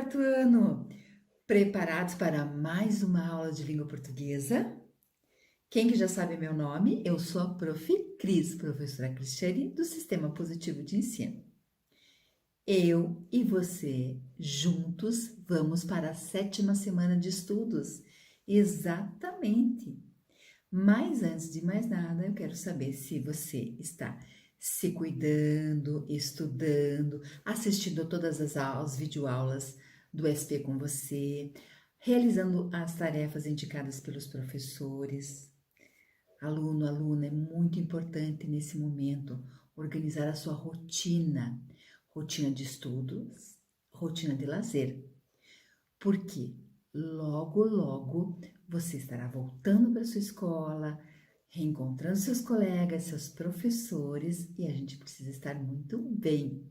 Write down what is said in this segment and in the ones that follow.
quarto ano! Preparados para mais uma aula de língua portuguesa? Quem que já sabe meu nome? Eu sou a Prof. Cris, professora Cristiane, do Sistema Positivo de Ensino. Eu e você, juntos, vamos para a 7ª semana de estudos. Exatamente! Mas antes de mais nada, eu quero saber se você está se cuidando, estudando, assistindo todas as videoaulas do SP com você, realizando as tarefas indicadas pelos professores. Aluno, aluna, é muito importante nesse momento organizar a sua rotina, rotina de estudos, rotina de lazer. Porque logo, logo você estará voltando para sua escola, reencontrando seus colegas, seus professores, e a gente precisa estar muito bem,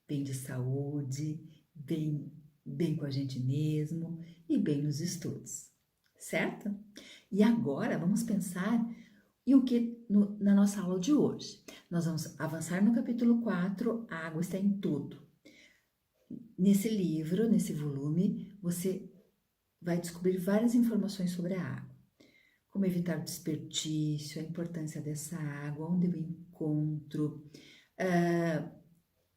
bem de saúde, bem com a gente mesmo e bem nos estudos, certo? E agora vamos pensar em o que na nossa aula de hoje. Nós vamos avançar no capítulo 4, a água está em tudo. Nesse livro, nesse volume, você vai descobrir várias informações sobre a água. Como evitar o desperdício, a importância dessa água, onde eu encontro,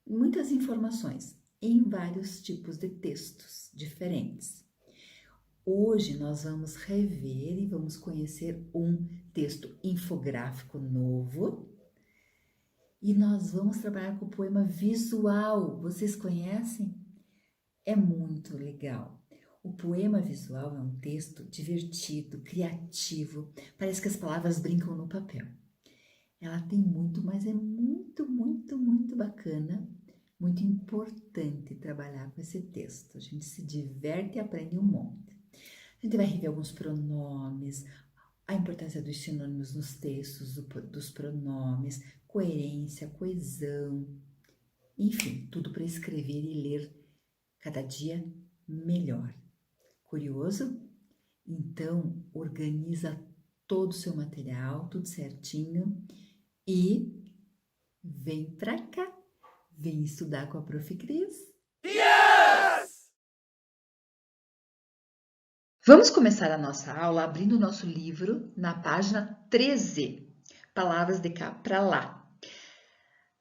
muitas informações em vários tipos de textos diferentes. Hoje nós vamos rever e vamos conhecer um texto infográfico novo e nós vamos trabalhar com o poema visual. Vocês conhecem? É muito legal. O poema visual é um texto divertido, criativo, parece que as palavras brincam no papel. Ela tem muito, mas é muito bacana, muito importante trabalhar com esse texto. A gente se diverte e aprende um monte. A gente vai rever alguns pronomes, a importância dos sinônimos nos textos, dos pronomes, coerência, coesão, enfim, tudo para escrever e ler cada dia melhor. Curioso? Então, organiza todo o seu material, tudo certinho e vem pra cá. Vem estudar com a Prof. Cris. Yes! Vamos começar a nossa aula abrindo o nosso livro na página 13, Palavras de cá pra lá.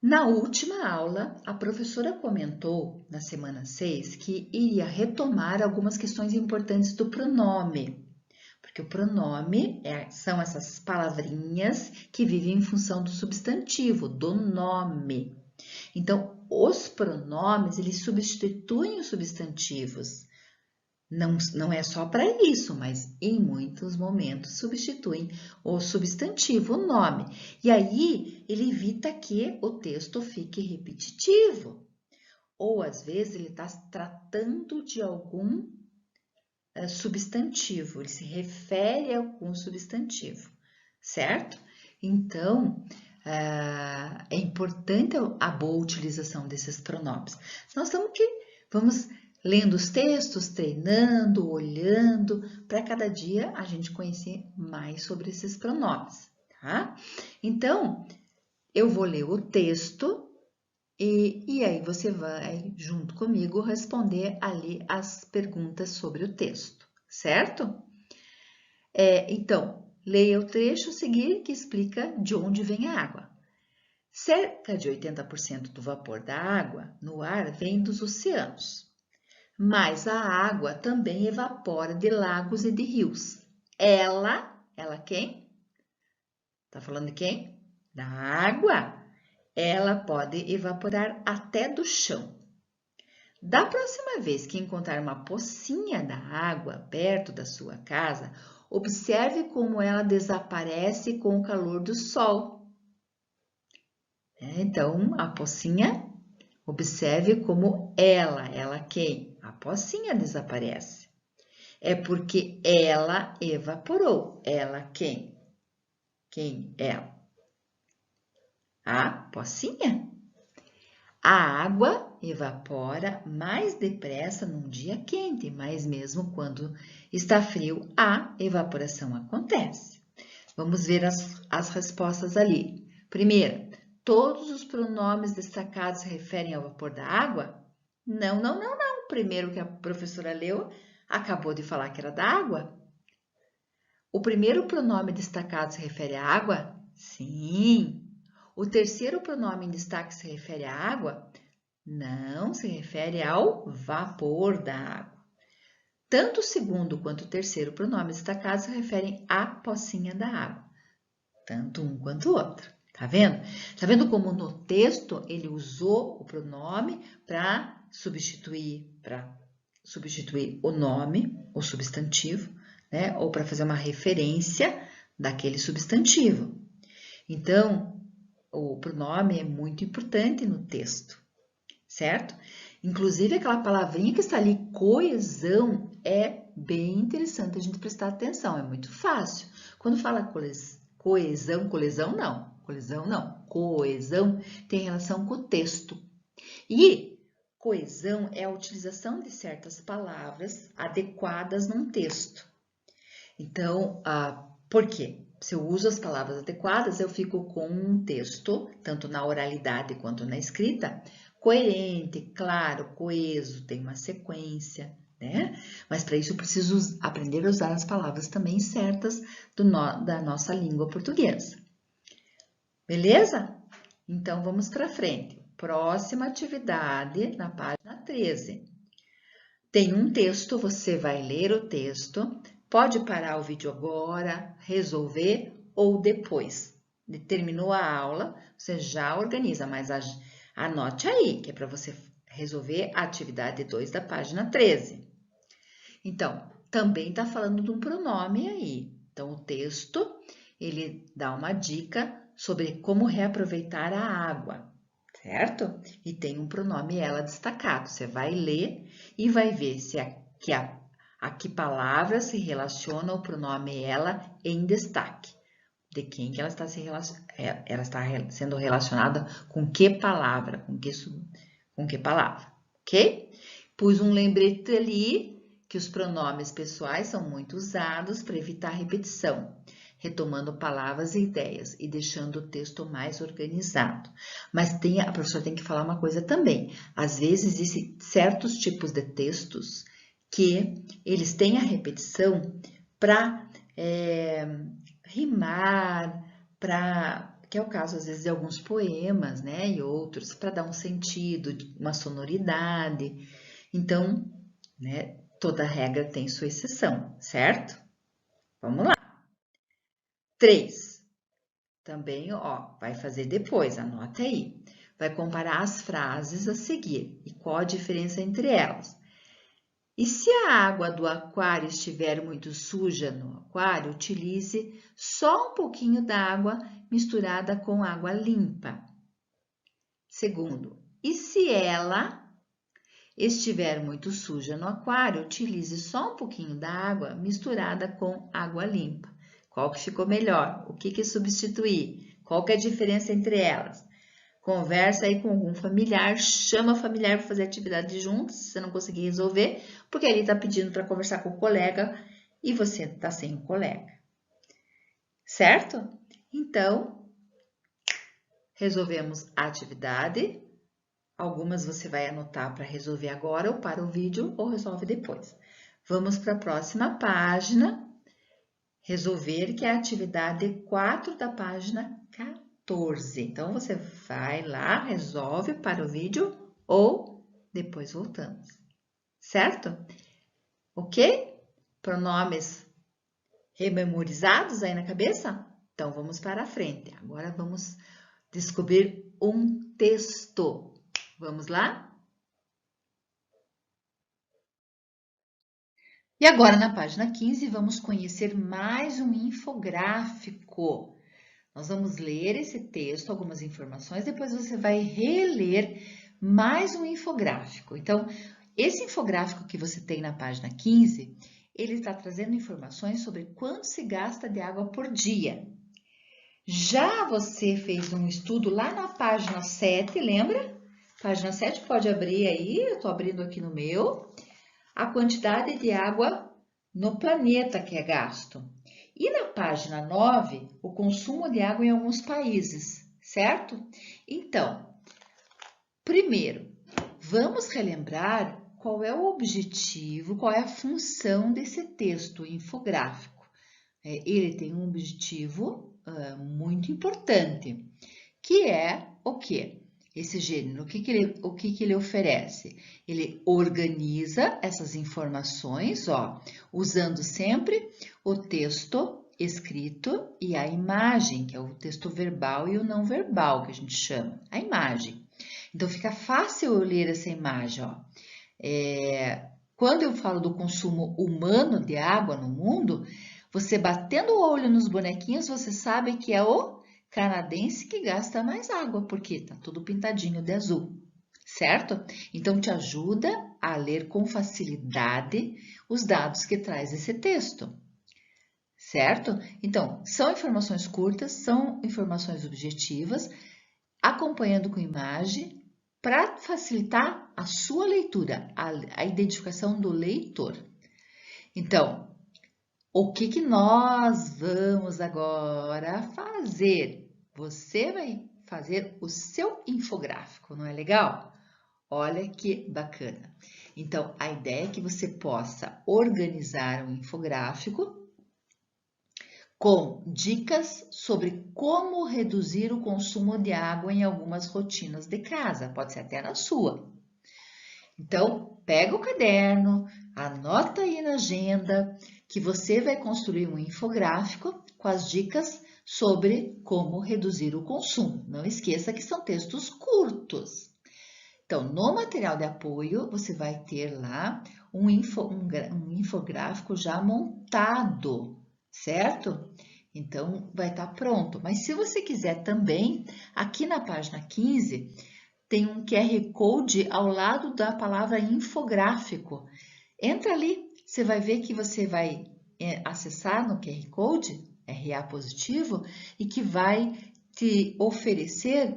Na última aula, a professora comentou, na semana 6, que iria retomar algumas questões importantes do pronome. Porque o pronome são essas palavrinhas que vivem em função do substantivo, do nome. Então, os pronomes, eles substituem os substantivos. Não é só para isso, mas em muitos momentos substituem o substantivo, o nome. E aí, ele evita que o texto fique repetitivo. Ou, às vezes, ele está tratando de algum substantivo, ele se refere a algum substantivo, certo? Então, é importante a boa utilização desses pronomes. Nós vamos lendo os textos, treinando, olhando, para cada dia a gente conhecer mais sobre esses pronomes, tá? Então, eu vou ler o texto e aí você vai, junto comigo, responder ali as perguntas sobre o texto, certo? Então, leia o trecho a seguir que explica de onde vem a água. Cerca de 80% do vapor da água no ar vem dos oceanos, mas a água também evapora de lagos e de rios. Ela quem? Tá falando de quem? Da água. Ela pode evaporar até do chão. Da próxima vez que encontrar uma pocinha da água perto da sua casa, observe como ela desaparece com o calor do sol. Então, a pocinha, observe como ela quem? A pocinha desaparece. É porque ela evaporou. Ela quem? Quem? Ela. A pocinha. A água evapora mais depressa num dia quente, mas mesmo quando está frio, a evaporação acontece. Vamos ver as respostas ali. Primeira, todos os pronomes destacados se referem ao vapor da água? Não. o primeiro que a professora leu acabou de falar que era da água. O primeiro pronome destacado se refere à água? Sim. O terceiro pronome em destaque se refere à água? Não, se refere ao vapor da água. Tanto o segundo quanto o terceiro pronome destacado se referem à pocinha da água. Tanto um quanto o outro. Tá vendo? Tá vendo como no texto ele usou o pronome para substituir o nome, o substantivo, né? Ou para fazer uma referência daquele substantivo. Então, o pronome é muito importante no texto, certo? Inclusive, aquela palavrinha que está ali, coesão, é bem interessante a gente prestar atenção, é muito fácil. Quando fala coesão tem relação com o texto. E coesão é a utilização de certas palavras adequadas num texto. Então, por quê? Se eu uso as palavras adequadas, eu fico com um texto, tanto na oralidade quanto na escrita, coerente, claro, coeso, tem uma sequência, né? Mas para isso eu preciso aprender a usar as palavras também certas da nossa língua portuguesa. Beleza? Então, vamos para frente. Próxima atividade, na página 13. Tem um texto, você vai ler o texto. Pode parar o vídeo agora, resolver ou depois. Terminou a aula, você já organiza, mas anote aí, que é para você resolver a atividade 2 da página 13. Então, também está falando de um pronome aí. Então, o texto, ele dá uma dica sobre como reaproveitar a água, certo? E tem um pronome ela destacado. Você vai ler e vai ver se a que palavra se relaciona o pronome ela em destaque. De quem que ela está sendo relacionada com que palavra, com que palavra, ok? Pus um lembrete ali que os pronomes pessoais são muito usados para evitar repetição, retomando palavras e ideias e deixando o texto mais organizado. Mas a professora tem que falar uma coisa também. Às vezes existem certos tipos de textos que eles têm a repetição para rimar, que é o caso às vezes de alguns poemas, né, e outros, para dar um sentido, uma sonoridade. Então, né, toda regra tem sua exceção, certo? Vamos lá. 3. Também, vai fazer depois, anota aí. Vai comparar as frases a seguir e qual a diferença entre elas. E se a água do aquário estiver muito suja no aquário, utilize só um pouquinho d'água misturada com água limpa. Segundo, e se ela estiver muito suja no aquário, utilize só um pouquinho da água misturada com água limpa. Qual que ficou melhor? O que substituir? Qual que é a diferença entre elas? Conversa aí com algum familiar, chama o familiar para fazer atividade juntos, se você não conseguir resolver, porque ele está pedindo para conversar com o colega e você está sem o colega. Certo? Então, resolvemos a atividade. Algumas você vai anotar para resolver agora ou para o vídeo ou resolve depois. Vamos para a próxima página. Resolver, que é a atividade 4 da página 14. Então, você vai lá, resolve para o vídeo ou depois voltamos. Certo? Ok? Pronomes rememorizados aí na cabeça? Então, vamos para a frente. Agora, vamos descobrir um texto. Vamos lá? E agora, na página 15, vamos conhecer mais um infográfico. Nós vamos ler esse texto, algumas informações, depois você vai reler mais um infográfico. Então, esse infográfico que você tem na página 15, ele está trazendo informações sobre quanto se gasta de água por dia. Já você fez um estudo lá na página 7, lembra? Página 7, pode abrir aí, eu estou abrindo aqui no meu. A quantidade de água no planeta que é gasto. E na página 9, o consumo de água em alguns países, certo? Então, primeiro, vamos relembrar qual é o objetivo, qual é a função desse texto infográfico. Ele tem um objetivo muito importante, que é o quê? Esse gênero, o que ele oferece? Ele organiza essas informações, usando sempre o texto escrito e a imagem, que é o texto verbal e o não verbal, que a gente chama, a imagem. Então, fica fácil eu ler essa imagem, quando eu falo do consumo humano de água no mundo, você batendo o olho nos bonequinhos, você sabe que é o canadense que gasta mais água, porque tá tudo pintadinho de azul, certo? Então, te ajuda a ler com facilidade os dados que traz esse texto, certo? Então, são informações curtas, são informações objetivas, acompanhando com imagem, para facilitar a sua leitura, a identificação do leitor. Então, o que nós vamos agora fazer? Você vai fazer o seu infográfico, não é legal? Olha que bacana. Então, a ideia é que você possa organizar um infográfico com dicas sobre como reduzir o consumo de água em algumas rotinas de casa, pode ser até na sua. Então, pega o caderno, anota aí na agenda que você vai construir um infográfico com as dicas sobre como reduzir o consumo. Não esqueça que são textos curtos. Então, no material de apoio, você vai ter lá um infográfico já montado, certo? Então, vai estar pronto. Mas se você quiser também, aqui na página 15, tem um QR Code ao lado da palavra infográfico. Entra ali, você vai ver que você vai acessar no QR Code, RA positivo, e que vai te oferecer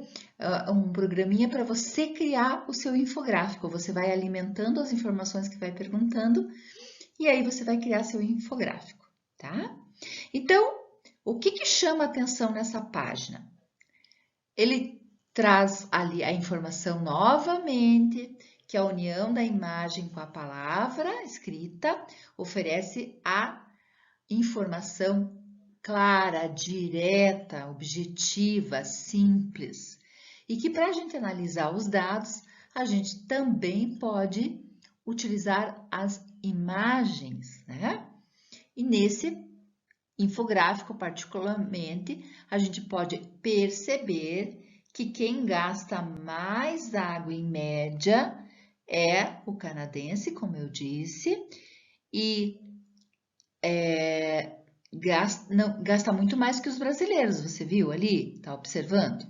um programinha para você criar o seu infográfico. Você vai alimentando as informações que vai perguntando e aí você vai criar seu infográfico, tá? Então, o que chama atenção nessa página? Ele traz ali a informação novamente, que a união da imagem com a palavra escrita oferece a informação clara, direta, objetiva, simples. E que para a gente analisar os dados, a gente também pode utilizar as imagens, né? E nesse infográfico, particularmente, a gente pode perceber que quem gasta mais água em média é o canadense, como eu disse, e gasta muito mais que os brasileiros, você viu ali? Está observando?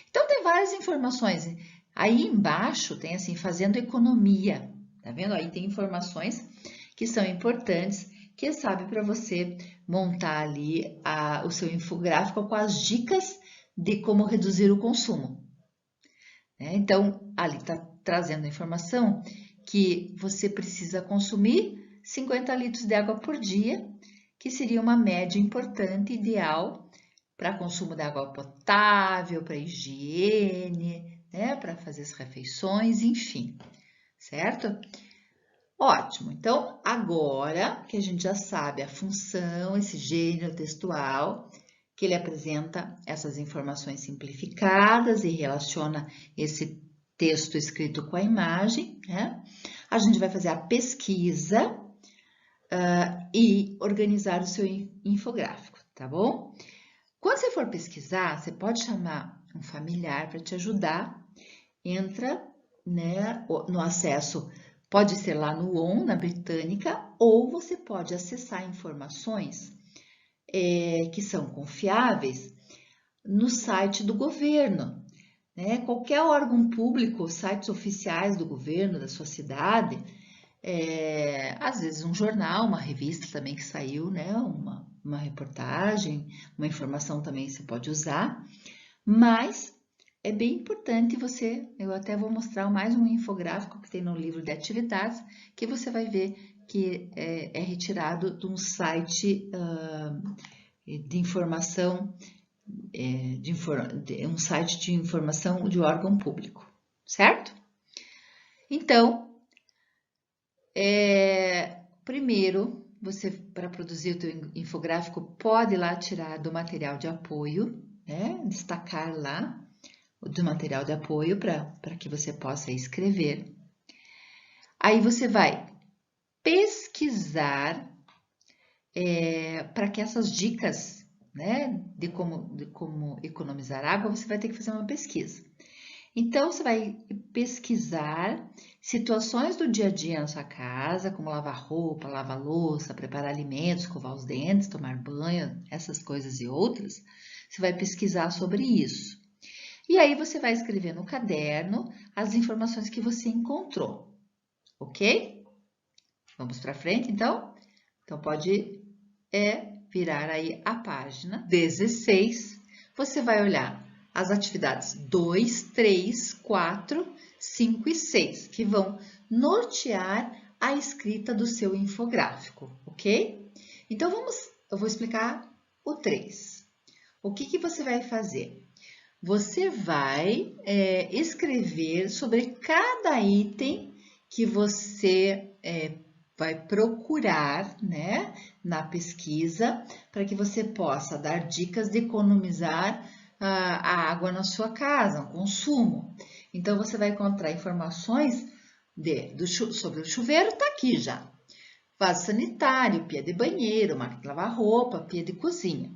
Então, tem várias informações. Aí embaixo tem assim, fazendo economia, tá vendo? Aí tem informações que são importantes, que sabe para você montar ali o seu infográfico com as dicas de como reduzir o consumo. Então, ali está trazendo a informação que você precisa consumir 50 litros de água por dia, que seria uma média importante, ideal, para consumo de água potável, para higiene, né, para fazer as refeições, enfim, certo? Ótimo, então agora que a gente já sabe a função, esse gênero textual, que ele apresenta essas informações simplificadas e relaciona esse texto escrito com a imagem, né? A gente vai fazer a pesquisa e organizar o seu infográfico, tá bom? Quando você for pesquisar, você pode chamar um familiar para te ajudar. Entra, né, no acesso, pode ser lá no ON, na Britânica, ou você pode acessar informações que são confiáveis no site do governo. Né? Qualquer órgão público, sites oficiais do governo, da sua cidade, às vezes um jornal, uma revista também que saiu, né? Uma reportagem, uma informação também você pode usar, mas é bem importante eu até vou mostrar mais um infográfico que tem no livro de atividades, que você vai ver que é retirado de um site de informação, um site de informação de órgão público, certo? Então, Primeiro, você, para produzir o teu infográfico, pode ir lá tirar do material de apoio, né? Destacar lá do material de apoio para que você possa escrever. Aí você vai pesquisar para que essas dicas, né, de como economizar água, você vai ter que fazer uma pesquisa. Então, você vai pesquisar situações do dia a dia na sua casa, como lavar roupa, lavar louça, preparar alimentos, escovar os dentes, tomar banho, essas coisas e outras. Você vai pesquisar sobre isso. E aí, você vai escrever no caderno as informações que você encontrou, ok? Vamos para frente, então? Então, pode virar aí a página 16. Você vai olhar as atividades 2, 3, 4, 5 e 6, que vão nortear a escrita do seu infográfico, ok? Então, eu vou explicar o 3. O que você vai fazer? Você vai escrever sobre cada item que você vai procurar, né, na pesquisa, para que você possa dar dicas de economizar a água na sua casa, o consumo. Então, você vai encontrar informações sobre o chuveiro, tá aqui já. Vaso sanitário, pia de banheiro, máquina de lavar roupa, pia de cozinha.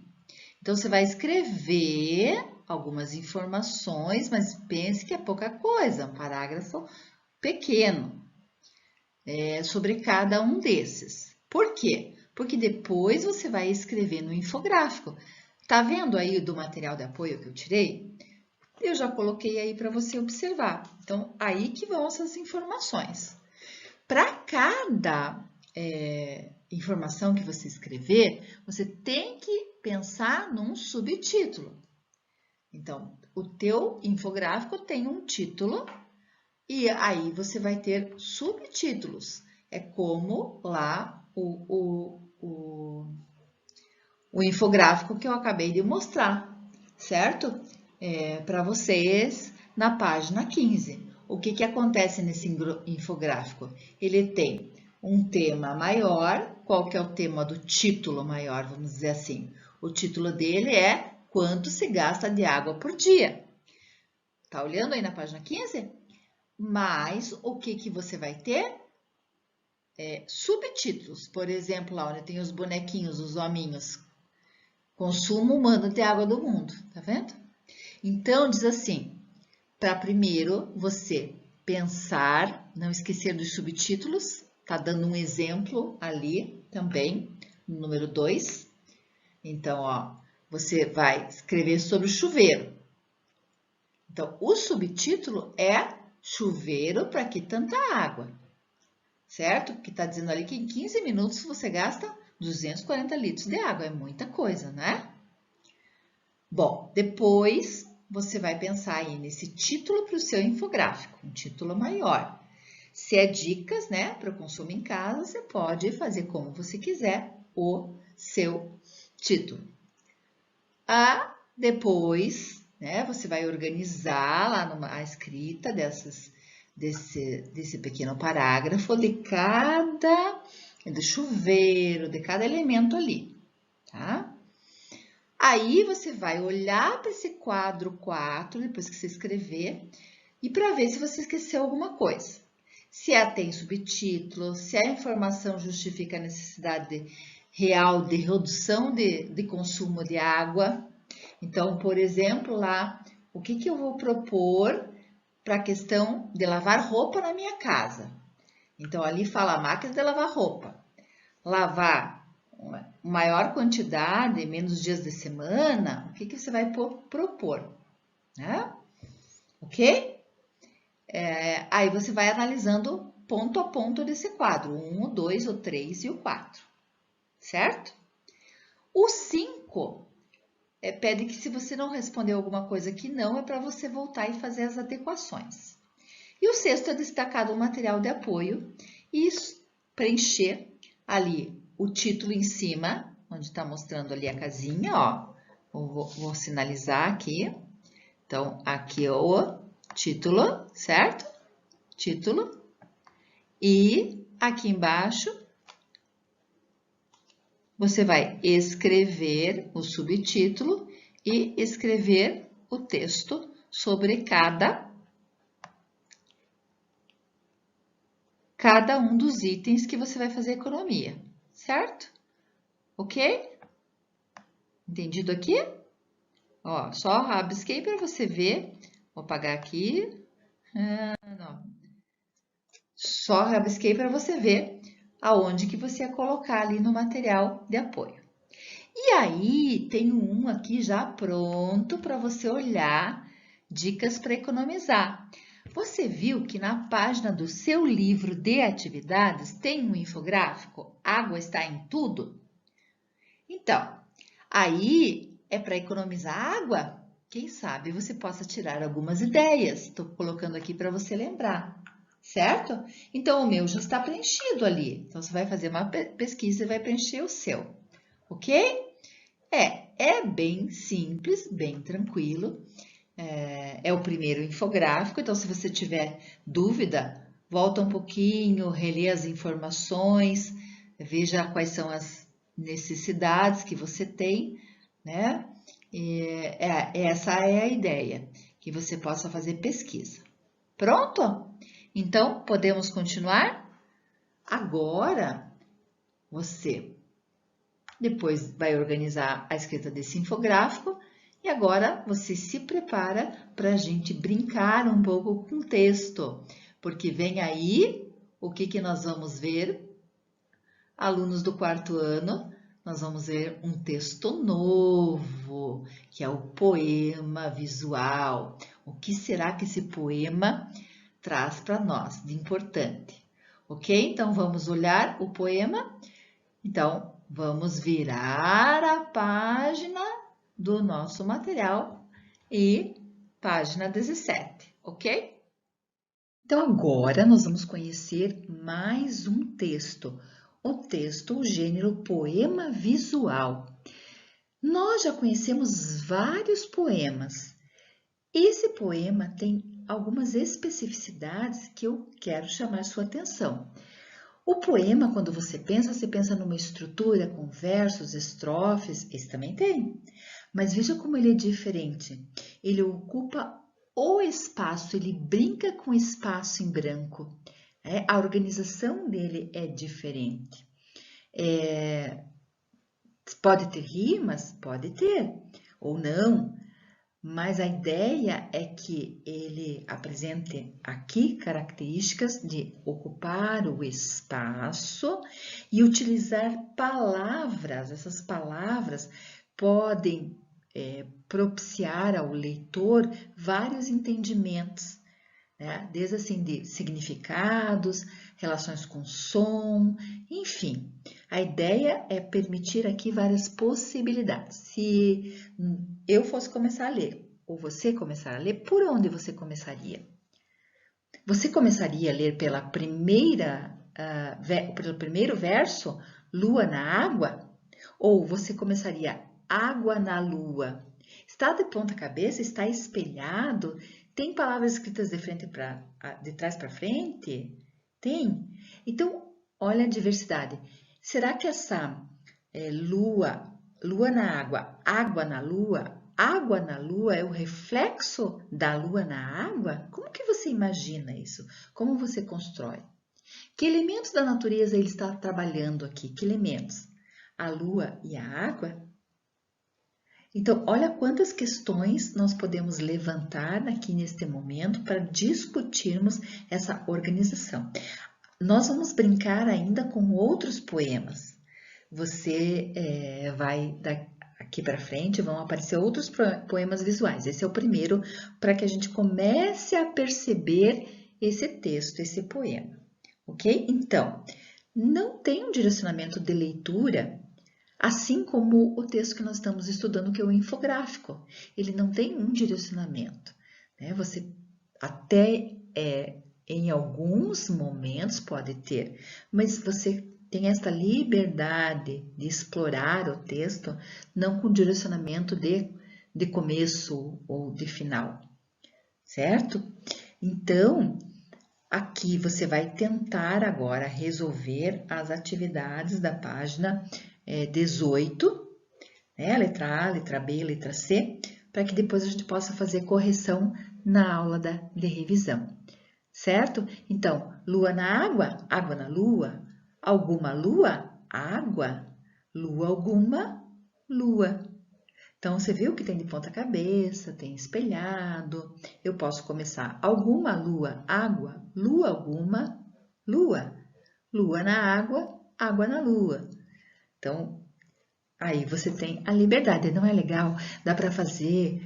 Então, você vai escrever algumas informações, mas pense que é pouca coisa, um parágrafo pequeno sobre cada um desses. Por quê? Porque depois você vai escrever no infográfico. Tá vendo aí do material de apoio que eu tirei? Eu já coloquei aí para você observar. Então, aí que vão essas informações. Para cada informação que você escrever, você tem que pensar num subtítulo. Então, o teu infográfico tem um título e aí você vai ter subtítulos. É como lá o infográfico que eu acabei de mostrar, certo? Para vocês na página 15. O que acontece nesse infográfico? Ele tem um tema maior. Qual que é o tema do título maior, vamos dizer assim? O título dele é Quanto se gasta de água por dia? Tá olhando aí na página 15? Mas o que você vai ter? Subtítulos. Por exemplo, lá onde tem os bonequinhos, os hominhos. Consumo humano de água do mundo, tá vendo? Então, diz assim, para primeiro você pensar, não esquecer dos subtítulos, tá dando um exemplo ali também, no número 2. Então, ó, você vai escrever sobre o chuveiro. Então, o subtítulo é chuveiro para que tanta água, certo? Porque tá dizendo ali que em 15 minutos você gasta 240 litros de água, é muita coisa, né? Bom, depois você vai pensar aí nesse título para o seu infográfico, um título maior. Se é dicas, né, para o consumo em casa, você pode fazer como você quiser o seu título. Depois, né, você vai organizar lá a escrita desse pequeno parágrafo do chuveiro, de cada elemento ali, tá? Aí você vai olhar para esse quadro 4, depois que você escrever, e para ver se você esqueceu alguma coisa. Se ela tem subtítulo, se a informação justifica a necessidade real de redução de consumo de água. Então, por exemplo, lá, o que eu vou propor para a questão de lavar roupa na minha casa? Então, ali fala máquina de lavar roupa. Lavar maior quantidade, menos dias de semana, o que você vai propor, né? Ok? Aí você vai analisando ponto a ponto desse quadro, 1, o 2, o 3 e o 4, certo? O 5 pede que se você não respondeu alguma coisa que não, é para você voltar e fazer as adequações. E o 6 é destacar o material de apoio e preencher ali o título em cima, onde está mostrando ali a casinha, ó. Vou sinalizar aqui. Então, aqui é o título, certo? Título. E aqui embaixo, você vai escrever o subtítulo e escrever o texto sobre cada um dos itens que você vai fazer economia, certo? Ok? Entendido aqui? Ó, só rabisquei para você ver. Vou apagar aqui. Não. Só rabisquei para você ver aonde que você ia colocar ali no material de apoio. E aí, tem um aqui já pronto para você olhar, dicas para economizar. Você viu que na página do seu livro de atividades tem um infográfico? Água está em tudo? Então, aí é para economizar água? Quem sabe você possa tirar algumas ideias. Estou colocando aqui para você lembrar, certo? Então, o meu já está preenchido ali. Então, você vai fazer uma pesquisa e vai preencher o seu, ok? É bem simples, bem tranquilo. É o primeiro infográfico, então se você tiver dúvida, volta um pouquinho, relê as informações, veja quais são as necessidades que você tem, né? Essa é a ideia, que você possa fazer pesquisa. Pronto? Então, podemos continuar? Agora, você depois vai organizar a escrita desse infográfico e agora você se prepara para a gente brincar um pouco com o texto, porque vem aí o que nós vamos ver, alunos do quarto ano, nós vamos ver um texto novo, que é o poema visual. O que será que esse poema traz para nós de importante? Ok? Então, vamos olhar o poema. Então, vamos virar a página do nosso material e página 17, ok? Então, agora nós vamos conhecer mais um texto. O texto, o gênero poema visual. Nós já conhecemos vários poemas. Esse poema tem algumas especificidades que eu quero chamar sua atenção. O poema, quando você pensa numa estrutura com versos, estrofes, esse também tem. Mas veja como ele é diferente. Ele ocupa o espaço, ele brinca com espaço em branco. A organização dele é diferente. Pode ter rimas? Pode ter, ou não. Mas a ideia é que ele apresente aqui características de ocupar o espaço e utilizar palavras. Essas palavras podem propiciar ao leitor vários entendimentos, né? Desde assim de significados, relações com som, enfim. A ideia é permitir aqui várias possibilidades. Se eu fosse começar a ler, ou você começar a ler, por onde você começaria? Você começaria a ler pelo primeiro verso, lua na água? Ou você começaria água na lua? Está de ponta cabeça? Está espelhado? Tem palavras escritas de trás para frente? Tem? Então, olha a diversidade. Será que essa lua na água na lua, água na lua é o reflexo da lua na água? Como que você imagina isso? Como você constrói? Que elementos da natureza ele está trabalhando aqui? Que elementos? A lua e a água? Então, olha quantas questões nós podemos levantar aqui neste momento para discutirmos essa organização. Nós vamos brincar ainda com outros poemas. Você vai daqui para frente, vão aparecer outros poemas visuais. Esse é o primeiro para que a gente comece a perceber esse texto, esse poema, ok? Então, não tem um direcionamento de leitura, assim como o texto que nós estamos estudando, que é o infográfico. Ele não tem um direcionamento, né? Você até em alguns momentos pode ter, mas você tem esta liberdade de explorar o texto, não com direcionamento de começo ou de final, certo? Então, aqui você vai tentar agora resolver as atividades da página 18, né? Letra A, letra B, letra C, para que depois a gente possa fazer correção na aula de revisão, certo? Então, lua na água, água na lua, alguma lua, água, lua alguma, lua. Então, você viu que tem de ponta cabeça, tem espelhado. Eu posso começar alguma lua, água, lua alguma, lua. Lua na água, água na lua. Então, aí você tem a liberdade, não é legal? Dá para fazer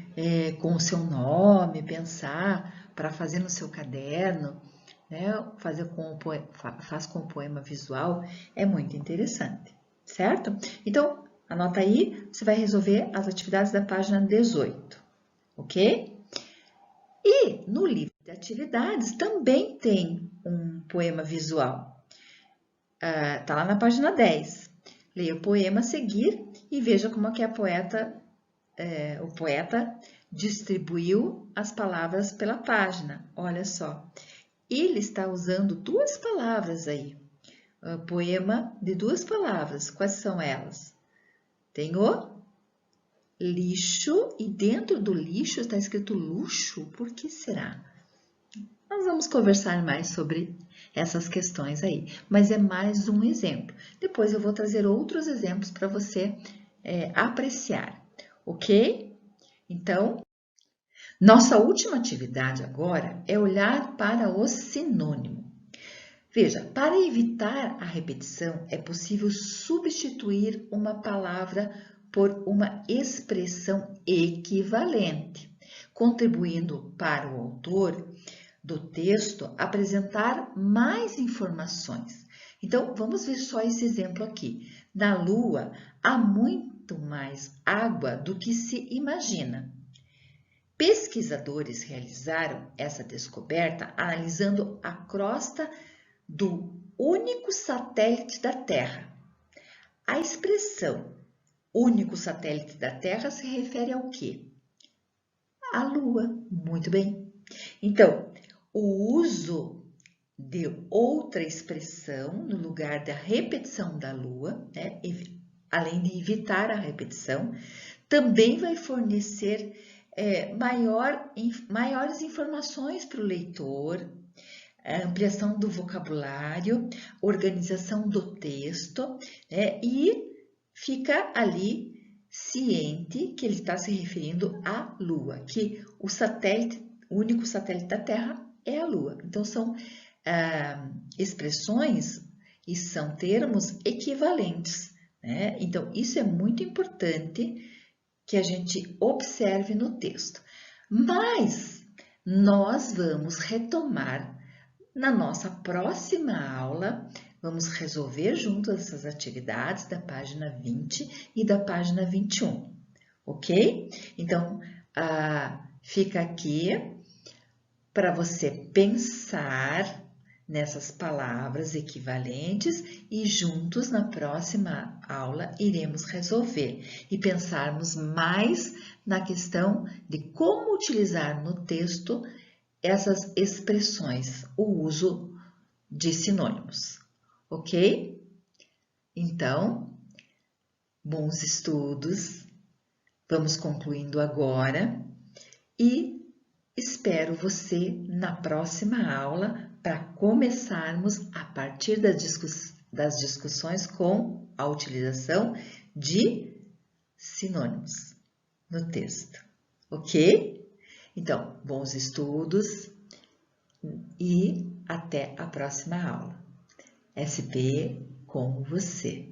com o seu nome, pensar, para fazer no seu caderno, né? Faz com o poema visual, é muito interessante, certo? Então, anota aí, você vai resolver as atividades da página 18, ok? E no livro de atividades também tem um poema visual. Tá lá na página 10. Leia o poema a seguir e veja como é que o poeta distribuiu as palavras pela página. Olha só, ele está usando duas palavras aí. Poema de duas palavras. Quais são elas? Tem o lixo e dentro do lixo está escrito luxo. Por que será? Nós vamos conversar mais sobre essas questões aí, mas é mais um exemplo. Depois eu vou trazer outros exemplos para você apreciar, ok? Então, nossa última atividade agora é olhar para o sinônimo. Veja, para evitar a repetição, é possível substituir uma palavra por uma expressão equivalente, contribuindo para o autor do texto apresentar mais informações. Então, vamos ver só esse exemplo aqui. Na Lua, há muito mais água do que se imagina. Pesquisadores realizaram essa descoberta analisando a crosta do único satélite da Terra. A expressão único satélite da Terra se refere ao quê? À Lua. Muito bem. Então, o uso de outra expressão no lugar da repetição da Lua, né, além de evitar a repetição, também vai fornecer maiores informações para o leitor, a ampliação do vocabulário, organização do texto, né, e fica ali ciente que ele está se referindo à Lua, que o único satélite da Terra é a Lua. Então, são expressões e são termos equivalentes, né? Então, isso é muito importante que a gente observe no texto. Mas nós vamos retomar na nossa próxima aula, vamos resolver juntos essas atividades da página 20 e da página 21, ok? Então, fica aqui para você pensar nessas palavras equivalentes e juntos na próxima aula iremos resolver e pensarmos mais na questão de como utilizar no texto essas expressões, o uso de sinônimos, ok? Então, bons estudos, vamos concluindo agora e espero você na próxima aula para começarmos a partir das discussões com a utilização de sinônimos no texto, ok? Então, bons estudos e até a próxima aula. SP com você.